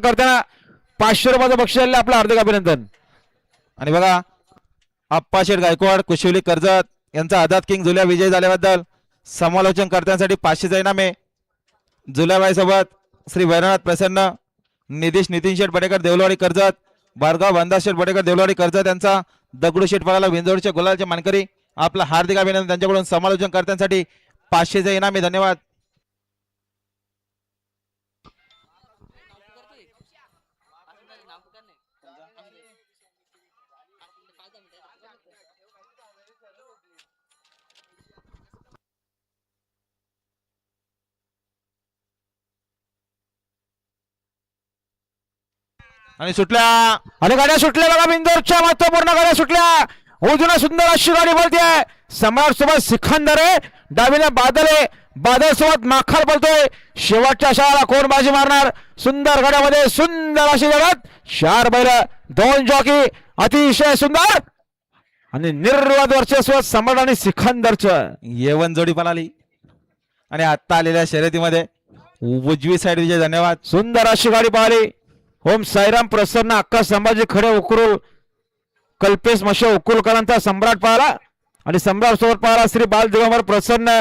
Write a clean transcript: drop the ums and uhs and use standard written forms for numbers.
करताना 500 रुपयाचं बक्षीस आलेलं आपलं हार्दिक अभिनंदन. आणि बघा आप्पाशेठ गायकवाड कुशिवली कर्जत यांचा आझाद किंग जुल्या विजय झाल्याबद्दल समालोचन करण्यासाठी 500चे इनामे. जुल्याबाई सोबत श्री वैरनाथ प्रसन्न, निधीश नितीन शेठ बडेकर देवलवाडी कर्जत, बारगाव बांधा शेठ बडेकर देवलवाडी कर्जत यांचा दगडू शेठ पळाला विंजोडच्या गुलालचे मानकरी. आपलं हार्दिक अभिनंदन. त्यांच्याकडून समालोचन करण्यासाठी 500चे इनामे. धन्यवाद. आणि सुटल्या आणि गाड्या सुटल्या बघा. बिंदोरच्या महत्वपूर्ण गाड्या सुटल्या. उजून सुंदर अशी गाडी बोलते. सम्राट सोबत सिखंदर आहे, डावीने बादल आहे, बादल सोबत माखाल बोलतोय. शेवटच्या शाळा कोण बाजी मारणार. सुंदर गाड्यामध्ये सुंदर अशी जगात 4 बैल 2 जॉकी अतिशय सुंदर आणि निर्वाद वर्चस्व सम्राट आणि सिखंदरचं. येवन जोडी पळाली आणि आता आलेल्या शर्यतीमध्ये उजवी साईड विजय. धन्यवाद. सुंदर अशी गाडी पाहिली. ओम साईराम प्रसन्न अक्का संभाजी खडे उकरुल, कल्पेश मशे उकुलकरांचा सम्राट पाहिला आणि सम्राट सोबत पाहिला श्री बाल दिगंबर प्रसन्न